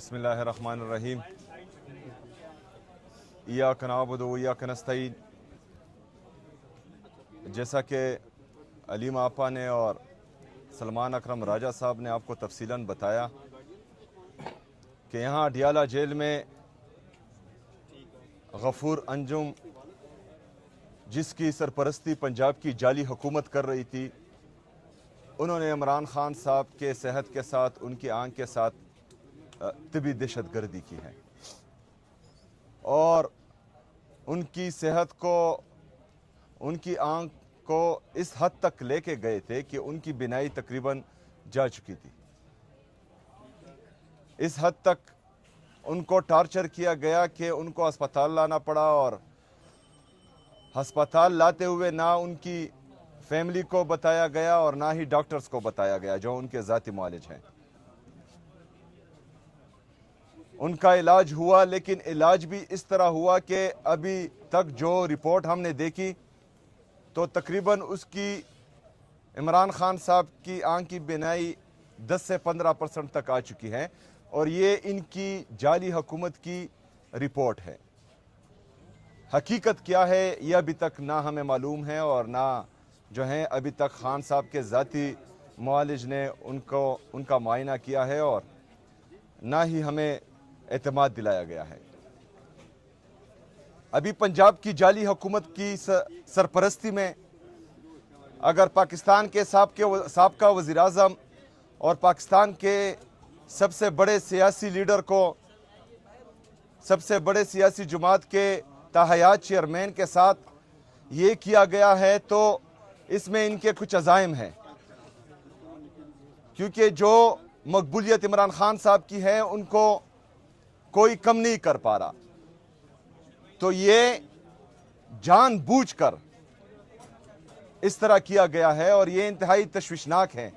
बिस्मिल्लाहिर्रहमानिर्रहीम। इय्याक नअबुदु व इय्याक नस्तईन। जैसा कि अलीम आपा ने और सलमान अकरम राजा साहब ने आपको तफसीलन बताया कि यहाँ अडियाला जेल में गफूर अंजुम, जिसकी सरपरस्ती पंजाब की जाली हुकूमत कर रही थी, उन्होंने इमरान खान साहब के सेहत के साथ, उनकी आंख के साथ तिबी दहशत गर्दी की है और उनकी सेहत को, उनकी आंख को इस हद तक लेके गए थे कि उनकी बिनाई तकरीबन जा चुकी थी। इस हद तक उनको टार्चर किया गया कि उनको अस्पताल लाना पड़ा और अस्पताल लाते हुए ना उनकी फैमिली को बताया गया और ना ही डॉक्टर्स को बताया गया जो उनके ज़ाती मुआलिज हैं। उनका इलाज हुआ, लेकिन इलाज भी इस तरह हुआ कि अभी तक जो रिपोर्ट हमने देखी तो तकरीबन उसकी इमरान खान साहब की आंख की बिनाई 10 से 15% तक आ चुकी है और ये इनकी जाली हुकूमत की रिपोर्ट है। हकीकत क्या है ये अभी तक ना हमें मालूम है और ना जो है अभी तक खान साहब के ज़ाती मुआलिज ने उनका मुआयना किया है और ना ही हमें एतमाद दिलाया गया है। अभी पंजाब की जाली हुकूमत की सरपरस्ती में अगर पाकिस्तान के साबका वज़ीर आज़म और पाकिस्तान के सबसे बड़े सियासी लीडर को, सबसे बड़े सियासी जमात के ताहयात चेयरमैन के साथ ये किया गया है तो इसमें इनके कुछ अज़ाइम हैं, क्योंकि जो मकबूलियत इमरान खान साहब की है उनको कोई कम नहीं कर पा रहा। तो ये जानबूझकर इस तरह किया गया है और ये इंतहाई तशवीशनाक है।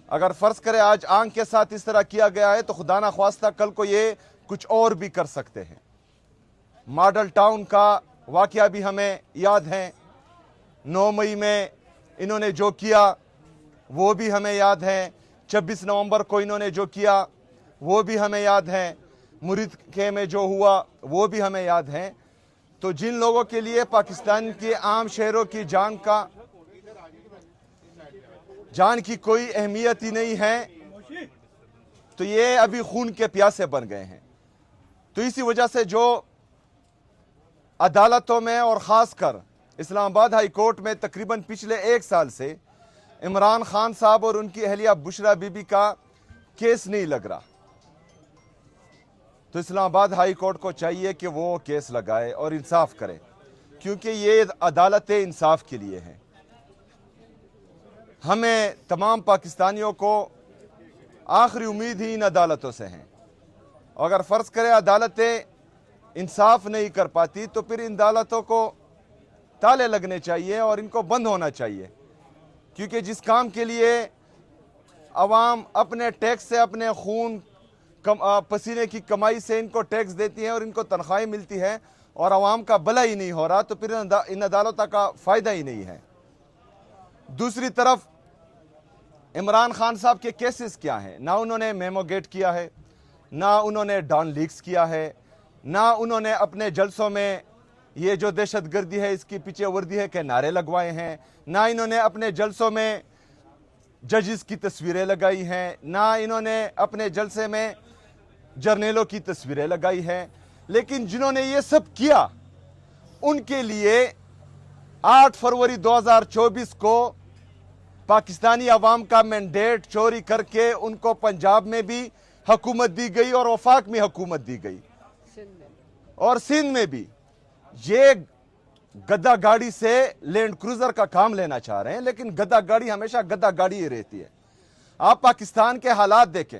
अगर फर्ज करें आज आंख के साथ इस तरह किया गया है तो खुदा ना ख्वास्ता कल को ये कुछ और भी कर सकते हैं। मॉडल टाउन का वाकया भी हमें याद है, 9 मई में इन्होंने जो किया वो भी हमें याद है, 26 नवंबर को इन्होंने जो किया वो भी हमें याद है, मुरीद के में जो हुआ वो भी हमें याद है। तो जिन लोगों के लिए पाकिस्तान के आम शहरों की जान की कोई अहमियत ही नहीं है, तो ये अभी खून के प्यासे बन गए हैं। तो इसी वजह से जो अदालतों में और ख़ासकर इस्लामाबाद हाई कोर्ट में तकरीबन पिछले 1 साल से इमरान खान साहब और उनकी अहलिया बुशरा बीबी का केस नहीं लग रहा, तो इस्लामाबाद हाई कोर्ट को चाहिए कि वो केस लगाए और इंसाफ करे, क्योंकि ये अदालतें इंसाफ के लिए हैं। हमें तमाम पाकिस्तानियों को आखिरी उम्मीद ही इन अदालतों से है। अगर फ़र्ज़ करें अदालतें इंसाफ नहीं कर पाती तो फिर इन अदालतों को ताले लगने चाहिए और इनको बंद होना चाहिए, क्योंकि जिस काम के लिए अवाम अपने टैक्स से, अपने खून पसीने की कमाई से इनको टैक्स देती है और इनको तनख्वाहें मिलती है और अवाम का भला ही नहीं हो रहा, तो फिर इन अदालतों का फ़ायदा ही नहीं है। दूसरी तरफ इमरान खान साहब के केसेस क्या हैं? ना उन्होंने मेमो गेट किया है, ना उन्होंने डॉन लीक्स किया है, ना उन्होंने अपने जलसों में ये जो दहशत गर्दी है इसकी पीछे वर्दी है के नारे लगवाए हैं, ना इन्होंने अपने जलसों में जजेस की तस्वीरें लगाई हैं, ना इन्होंने अपने जलसे में जर्नेलों की तस्वीरें लगाई हैं। लेकिन जिन्होंने ये सब किया उनके लिए 8 फरवरी 2024 को पाकिस्तानी अवाम का मैंडेट चोरी करके उनको पंजाब में भी हुकूमत दी गई और वफाक में हुकूमत दी गई और सिंध में भी। ये गद्दा गाड़ी से लैंड क्रूजर का काम लेना चाह रहे हैं, लेकिन गद्दा गाड़ी हमेशा गद्दा गाड़ी ही रहती है। आप पाकिस्तान के हालात देखें,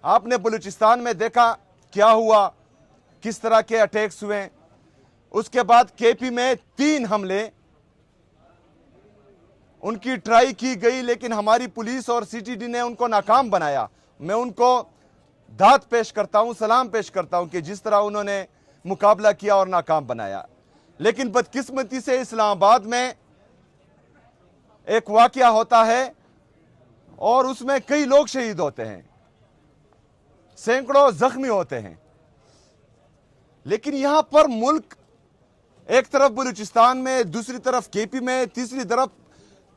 आपने बलूचिस्तान में देखा क्या हुआ, किस तरह के अटैक्स हुए। उसके बाद केपी में 3 हमले, उनकी ट्राई की गई लेकिन हमारी पुलिस और सीटीडी ने उनको नाकाम बनाया। मैं उनको दाद पेश करता हूं, सलाम पेश करता हूं कि जिस तरह उन्होंने मुकाबला किया और नाकाम बनाया। लेकिन बदकिस्मती से इस्लामाबाद में एक वाकया होता है और उसमें कई लोग शहीद होते हैं। सैकड़ों जख्मी होते हैं। लेकिन यहां पर मुल्क एक तरफ बलूचिस्तान में, दूसरी तरफ केपी में, तीसरी तरफ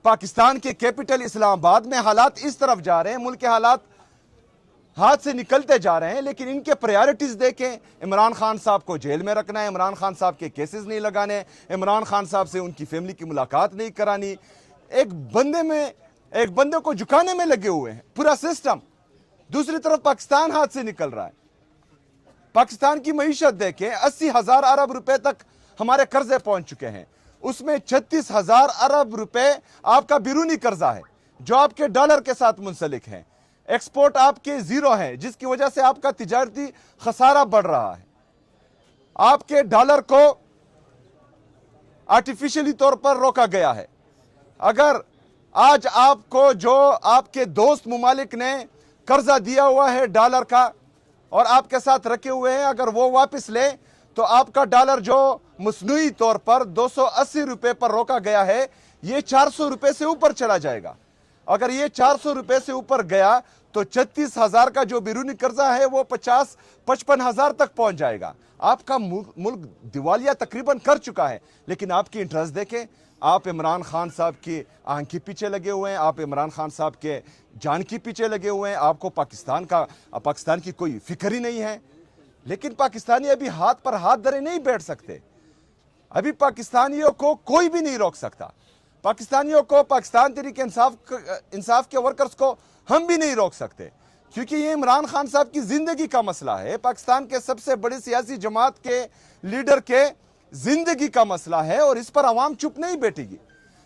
पाकिस्तान के कैपिटल इस्लामाबाद में हालात इस तरफ जा रहे हैं, मुल्क के हालात हाथ से निकलते जा रहे हैं। लेकिन इनके प्रायोरिटीज देखें, इमरान खान साहब को जेल में रखना है, इमरान खान साहब के केसेस नहीं लगाने, इमरान खान साहब से उनकी फैमिली की मुलाकात नहीं करानी, एक बंदे को झुकाने में लगे हुए हैं पूरा सिस्टम। दूसरी तरफ पाकिस्तान हाथ से निकल रहा है। पाकिस्तान की मईशत देखें, 80,000 अरब रुपए तक हमारे कर्जे पहुंच चुके हैं। उसमें 36,000 अरब रुपए आपका बिरूनी कर्जा है जो आपके डॉलर के साथ मुंसलिक है। एक्सपोर्ट आपके जीरो है, जिसकी वजह से आपका तिजारती खसारा बढ़ रहा है। आपके डॉलर को आर्टिफिशियली तौर पर रोका गया है। अगर आज आपको जो आपके दोस्त मुमालिक ने कर्जा दिया हुआ है डॉलर का और आपके साथ रखे हुए हैं, अगर वो वापस ले तो आपका डॉलर जो मसनूई तौर पर 280 रुपए पर रोका गया है, ये 400 रुपए से ऊपर चला जाएगा। अगर ये 400 रुपए से ऊपर गया तो 36,000 का जो बिरूनी कर्जा है वो 50-55,000 तक पहुंच जाएगा। आपका मुल्क दिवालिया तकरीबन कर चुका है। लेकिन आपकी इंटरेस्ट देखें, आप इमरान खान साहब की आंख के पीछे लगे हुए हैं, आप इमरान खान साहब के जान के पीछे लगे हुए हैं। आपको पाकिस्तान की कोई फिक्र ही नहीं है। लेकिन पाकिस्तानी अभी हाथ पर हाथ धरे नहीं बैठ सकते। अभी पाकिस्तानियों को कोई भी नहीं रोक सकता। पाकिस्तानियों को, पाकिस्तान तहरीक इंसाफ के वर्कर्स को हम भी नहीं रोक सकते, क्योंकि ये इमरान खान साहब की जिंदगी का मसला है। पाकिस्तान के सबसे बड़ी सियासी जमात के लीडर के जिंदगी का मसला है और इस पर अवाम चुप नहीं बैठेगी।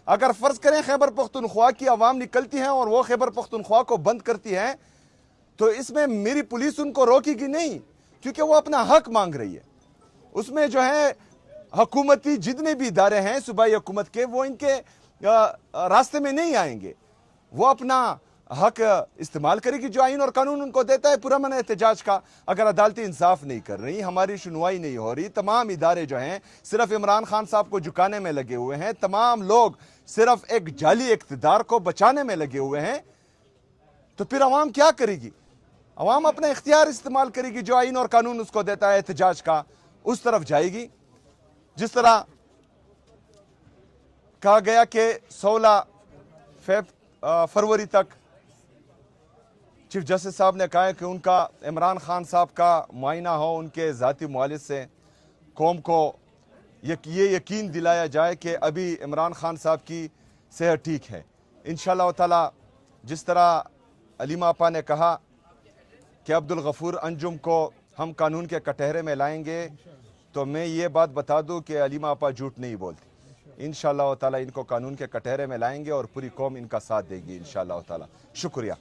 अगर फर्ज करें खैबर पख्तूनख्वा की अवाम निकलती है और वो खैबर पख्तूनख्वा को बंद करती है, तो इसमें मेरी पुलिस उनको रोकेगी नहीं, क्योंकि वो अपना हक मांग रही है। उसमें जो है हुकूमती जितने भी इदारे हैं सूबाई हुकूमत के, वो इनके रास्ते में नहीं आएंगे। वो अपना हक इस्तेमाल करेगी जो आइन और कानून उनको देता है पुरअमन एहतजाज का। अगर अदालती इंसाफ नहीं कर रही, हमारी सुनवाई नहीं हो रही, तमाम इदारे जो हैं सिर्फ इमरान खान साहब को झुकाने में लगे हुए हैं, तमाम लोग सिर्फ एक जाली इख्तिदार को बचाने में लगे हुए हैं, तो फिर अवाम क्या करेगी? अवाम अपना इख्तियार इस्तेमाल करेगी, जो आइन और कानून उसको देता है एहतजाज का, उस तरफ जाएगी। जिस तरह कहा गया कि 16 फरवरी तक चीफ जस्टिस साहब ने कहा है कि उनका इमरान खान साहब का मुआयना हो, उनके ज़ाती मुआलिज से कौम को ये यकीन दिलाया जाए कि अभी इमरान खान साहब की सेहत ठीक है। इंशाअल्लाह ताला जिस तरह अलीमा आपा ने कहा कि अब्दुल गफूर अंजुम को हम कानून के कटहरे में लाएंगे, तो मैं ये बात बता दूं कि अलीमा आपा झूठ नहीं बोलती। इंशाअल्लाह ताला इनको कानून के कटहरे में लाएंगे और पूरी कौम इनका साथ देगी इंशाअल्लाह ताला। शुक्रिया।